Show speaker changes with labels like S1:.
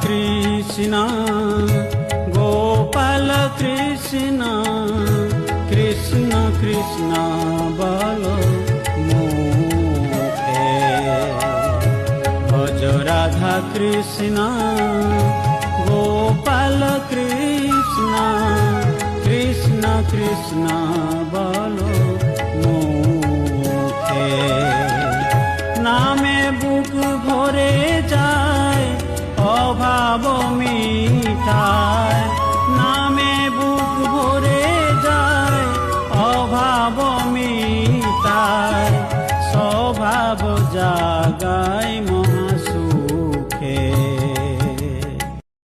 S1: কৃষ্ণ গোপাল কৃষ্ণ কৃষ্ণ কৃষ্ণ বল মুখে ভজ রাধা কৃষ্ণ গোপাল কৃষ্ণ কৃষ্ণ কৃষ্ণ বল মুখে নামে বুক ভরে যায় অভাব মিটায় নামে বুক ভরে যায় অভাব মিটায় স্বভাব জাগায়